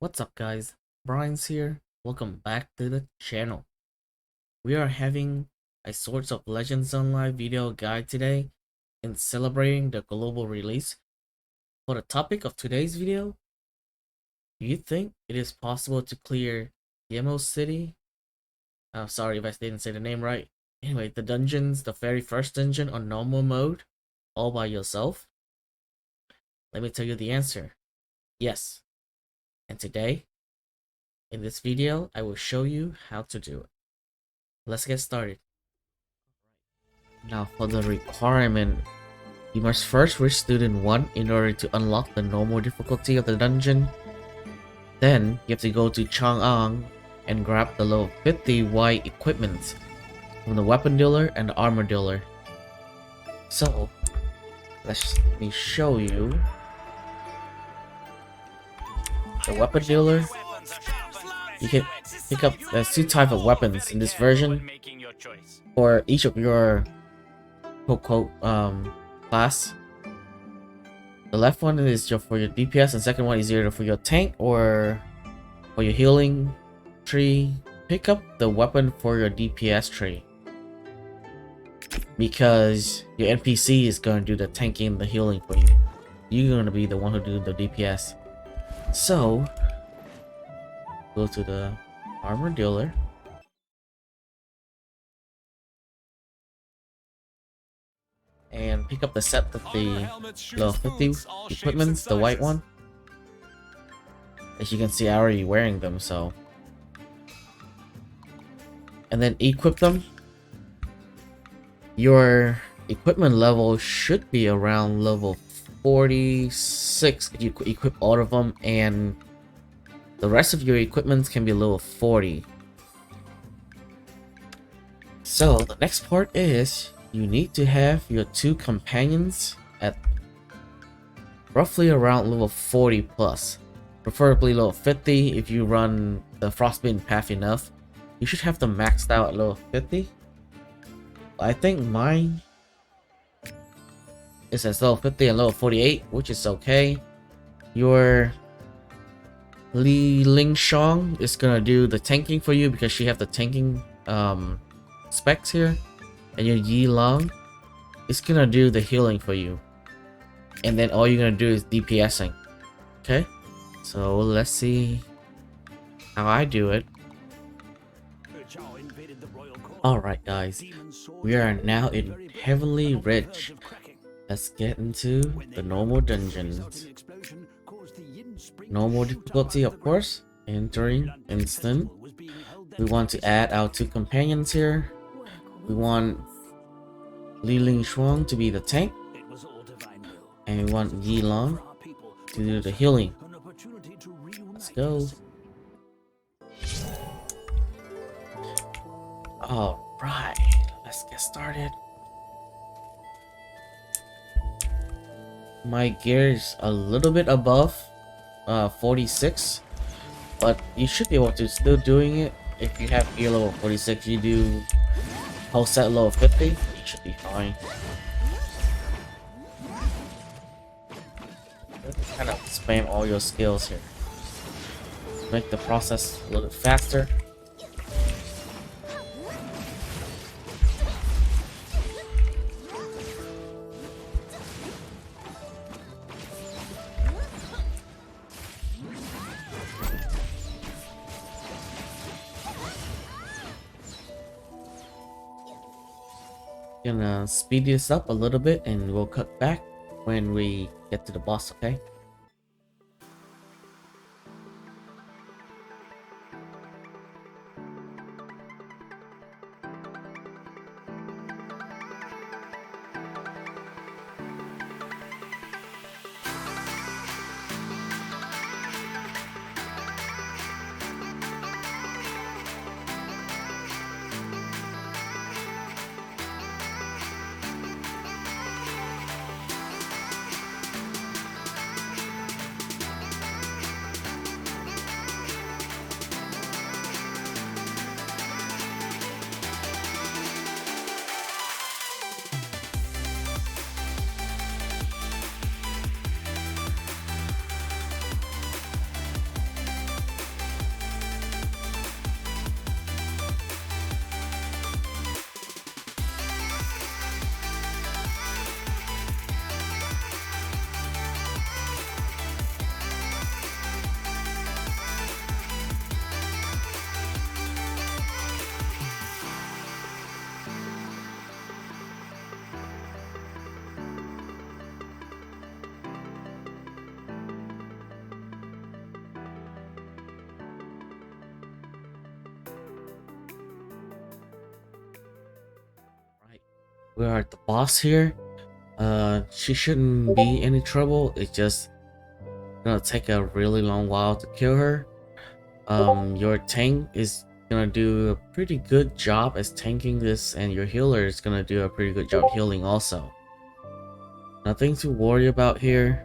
What's up guys, Brian's here. Welcome back to the channel. We are having a Swords of Legends Online video guide today in celebrating the global release. For the topic of today's video, do you think it is possible to clear Yemo City? I'm sorry if I didn't say the name right. Anyway, the dungeons, the very first dungeon on normal mode, all by yourself? Let me tell you the answer. Yes. And today, in this video, I will show you how to do it. Let's get started. Now for the requirement, you must first reach Student 1 in order to unlock the normal difficulty of the dungeon. Then you have to go to Chang'an and grab the level 50 white equipment from the weapon dealer and the armor dealer. So, let me show you. The weapon dealer, you can pick up, there's two types of weapons in this version for each of your quote class. The left one is for your DPS, and second one is either for your tank or for your healing tree. Pick up the weapon for your DPS tree, because your NPC is going to do the tanking and the healing for you. You're going to be the one who do the DPS. So, go to the armor dealer. And pick up the set of the level 50 equipments, the white one. As you can see, I'm already wearing them, so. And then equip them. Your equipment level should be around level 46 if you equip all of them, and the rest of your equipments can be level 40. So the next part is you need to have your two companions at roughly around level 40 plus, preferably level 50 if you run the Frostbitten path enough. You should have them maxed out at level 50. I think mine is at level 50 and level 48, which is okay. Your Li Lingshong is gonna do the tanking for you because she have the tanking specs here. And your Yi Long is gonna do the healing for you, and then all you're gonna do is DPSing. Okay, so let's see how I do it. Alright guys, we are now in Heavenly Ridge. Let's get into the normal dungeons. Normal difficulty, of course. Entering instant. We want to add our two companions here. We want Li Lingshuang to be the tank, and we want Yi Long to do the healing. Let's go. Alright, let's get started. My gear is a little bit above 46, but you should be able to still doing it. If you have gear level 46, you do whole set level 50, you should be fine. Just kind of spam all your skills here. Make the process a little bit faster. Gonna speed this up a little bit and we'll cut back when we get to the boss, okay? we are at the boss here. She shouldn't be any trouble. It's just gonna take a really long while to kill her. Your tank is gonna do a pretty good job as tanking this, and your healer is gonna do a pretty good job healing also. Nothing to worry about here,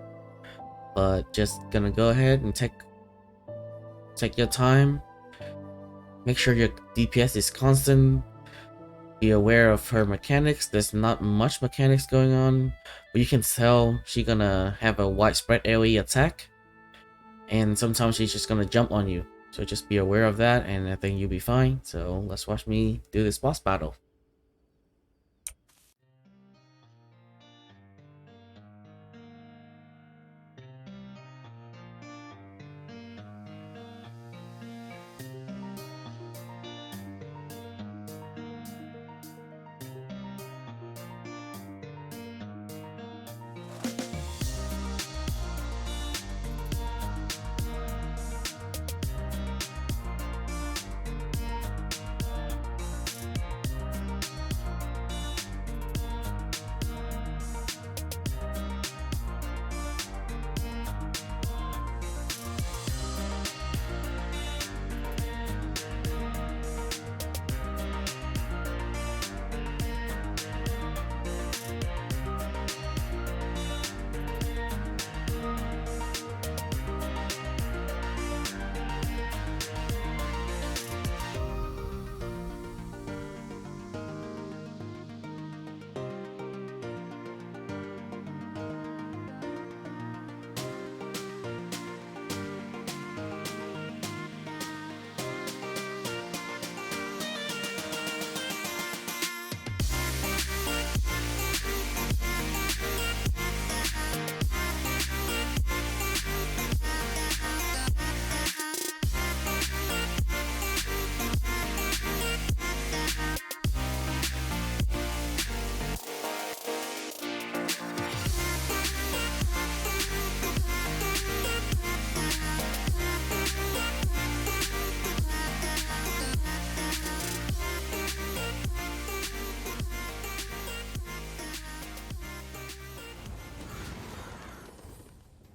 but just gonna go ahead and take your time. Make sure your DPS is constant. Be aware of her mechanics. There's not much mechanics going on, but you can tell she's gonna have a widespread AoE attack, and sometimes she's just gonna jump on you. So just be aware of that, and I think you'll be fine. So let's watch me do this boss battle.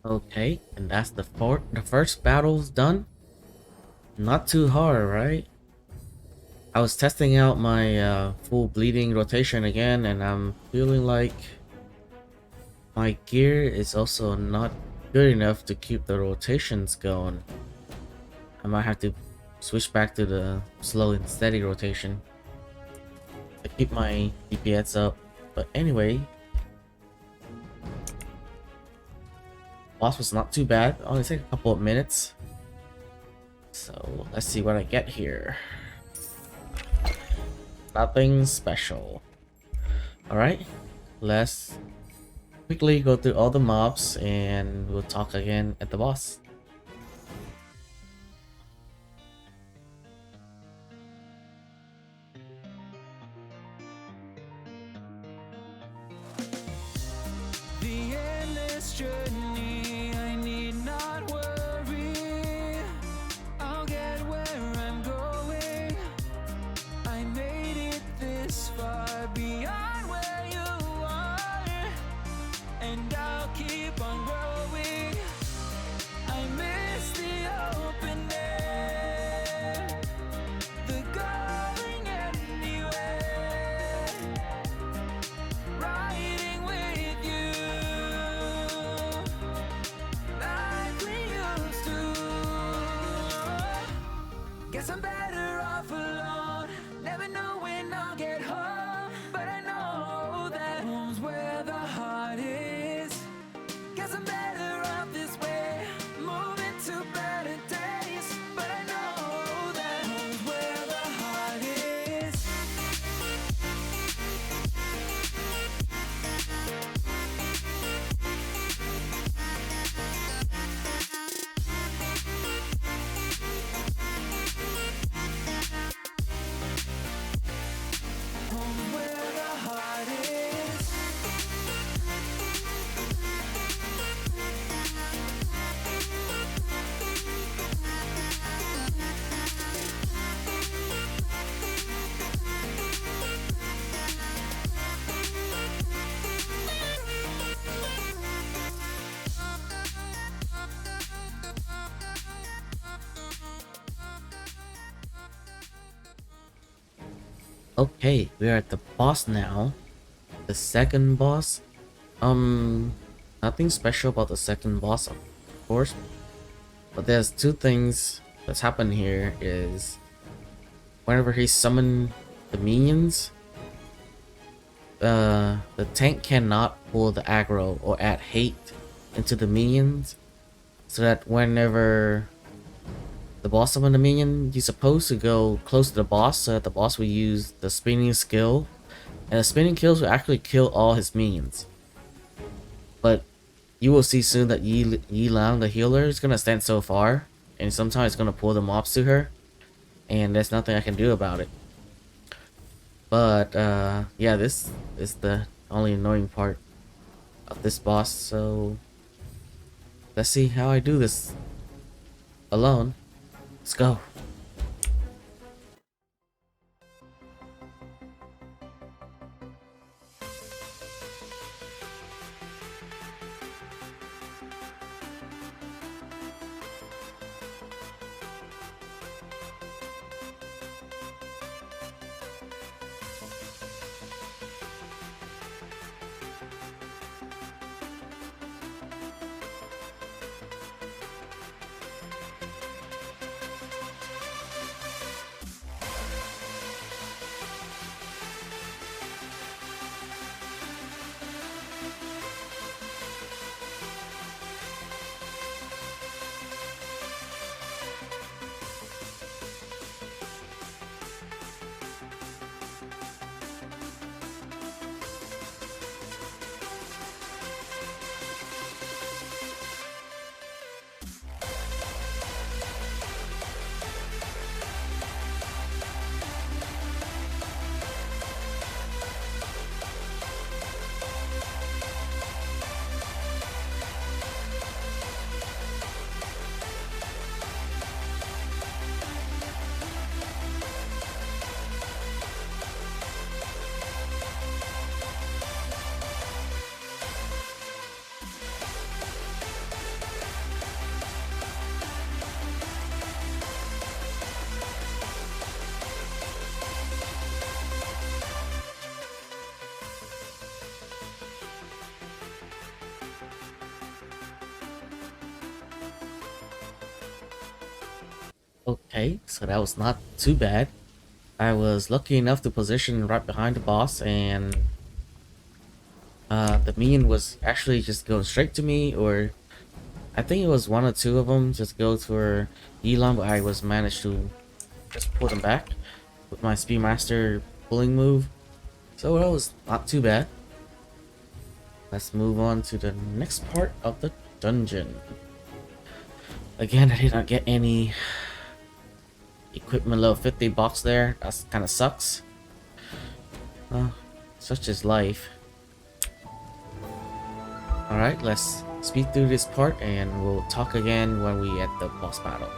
Okay, and that's the first battle's done. Not too hard, right? I was testing out my full bleeding rotation again, and I'm feeling like my gear is also not good enough to keep the rotations going. I might have to switch back to the slow and steady rotation to keep my DPS up. But anyway, boss was not too bad. Only take a couple of minutes. So let's see what I get here. Nothing special. Alright, let's quickly go through all the mobs and we'll talk again at the boss. The endless journey, I need not worry. I'll get where I'm going. I made it this far beyond where you are, and I'll keep on growing. I Okay, we are at the boss now. The second boss. Um, Nothing special about the second boss, of course. But there's two things that's happened here is whenever he summoned the minions, the tank cannot pull the aggro or add hate into the minions, so that whenever the boss summon the minion, you're supposed to go close to the boss so that the boss will use the spinning skill, and the spinning kills will actually kill all his minions. But you will see soon that Yi Lang, the healer, is gonna stand so far, and sometimes it's gonna pull the mobs to her, and there's nothing I can do about it. But yeah, this is the only annoying part of this boss, so let's see how I do this alone. Let's go. Okay, so that was not too bad. I was lucky enough to position right behind the boss, and the minion was actually just going straight to me, or I think it was one or two of them just go for Elon, but I was managed to just pull them back with my Spearmaster pulling move. So that was not too bad. Let's move on to the next part of the dungeon. Again, I did not get any equipment level 50 box there. That kind of sucks. Such is life. Alright, let's speed through this part and we'll talk again when we at the boss battle.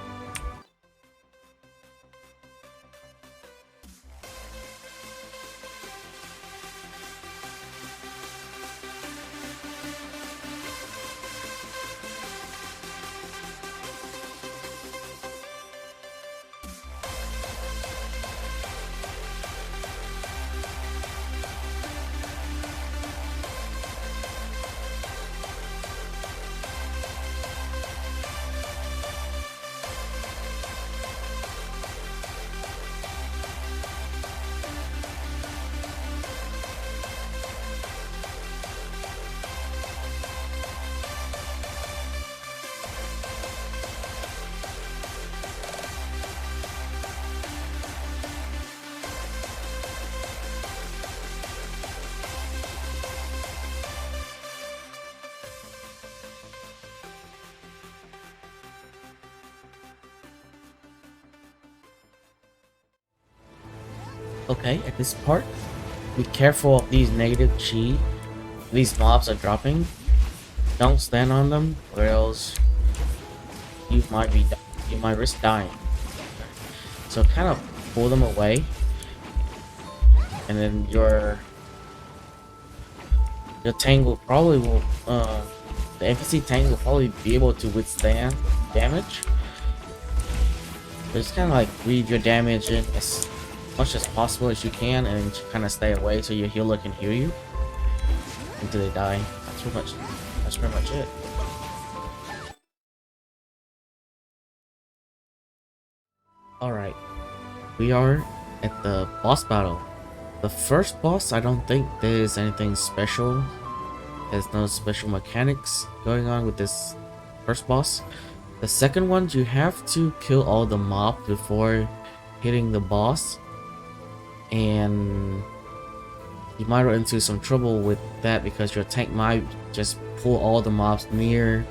Okay, at this part, be careful of these negative chi these mobs are dropping. Don't stand on them, or else you might risk dying. So kind of pull them away, and then your tank will probably the NPC tank will probably be able to withstand damage. Just kind of like read your damage and much as possible as you can, and kind of stay away so your healer can heal you until they die. That's pretty much it. Alright, we are at the boss battle. The first boss, I don't think there's anything special. There's no special mechanics going on with this first boss. The second one, you have to kill all the mobs before hitting the boss, and you might run into some trouble with that because your tank might just pull all the mobs near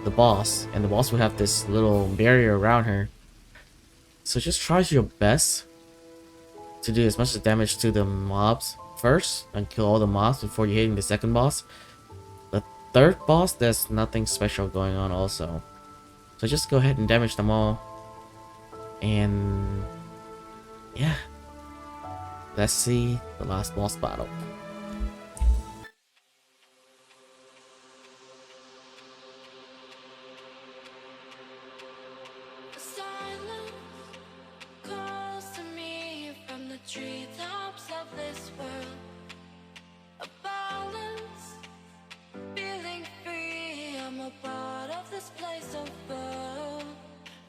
the boss, and the boss will have this little barrier around her. So just try your best to do as much damage to the mobs first and kill all the mobs before you're hitting the second boss. The third boss, there's nothing special going on also. So just go ahead and damage them all. And yeah, let's see the last boss battle. Silence calls to me from the treetops of this world. A balance, feeling free. I'm a part of this place of birth.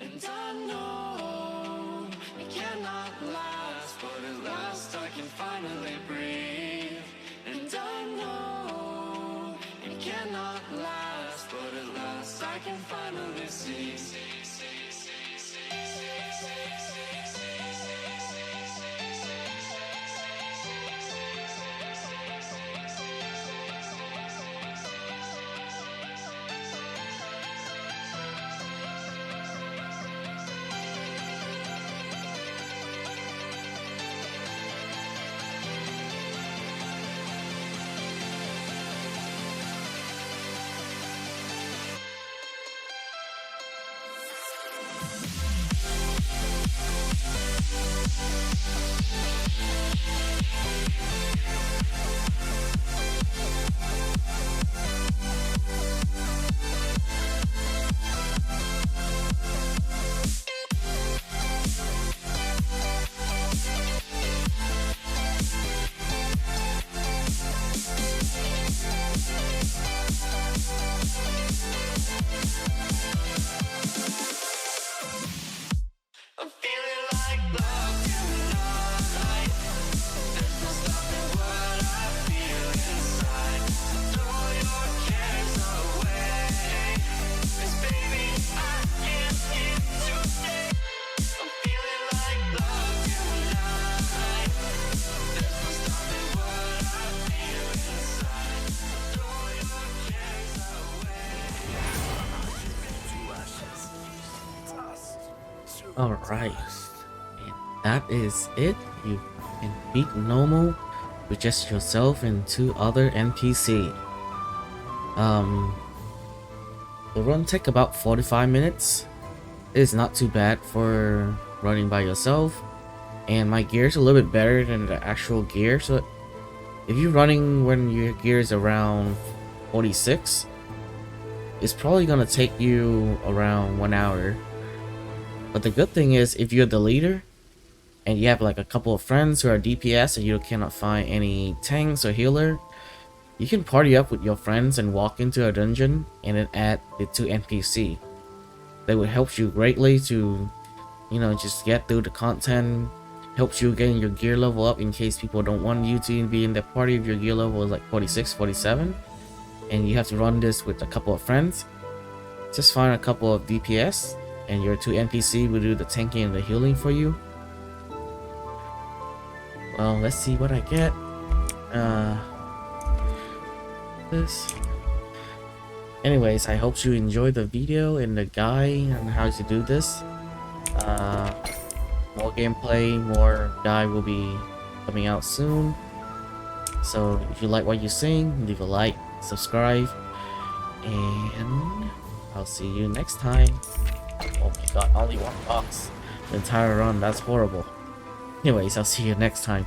And I know it cannot last, but at last I can finally breathe. And I know it cannot last, but at last I can finally see. I'm feeling like love tonight. There's no stopping what I feel inside. Throw your cares away. 'Cause baby, I am here to stay. I'm feeling like love tonight. There's no stopping what I feel inside. Throw your cares away. Alright, and that is it. You can beat Nomo with just yourself and 2 other NPC. The run take about 45 minutes. It is not too bad for running by yourself, and my gear is a little bit better than the actual gear, so if you're running when your gear is around 46, it's probably gonna take you around 1 hour. But the good thing is, if you're the leader and you have like a couple of friends who are DPS and you cannot find any tanks or healer, you can party up with your friends and walk into a dungeon and then add the 2 NPC. They would help you greatly to, you know, just get through the content, helps you getting your gear level up in case people don't want you to be in that party if your gear level is like 46, 47, and you have to run this with a couple of friends. Just find a couple of DPS and your 2 NPC will do the tanking and the healing for you. Well, let's see what I get. This. Anyways, I hope you enjoyed the video and the guide on how to do this. More gameplay, more guide will be coming out soon. So if you like what you're seeing, leave a like, subscribe, and I'll see you next time. Oh my god, only 1 box the entire run, that's horrible. Anyways, I'll see you next time.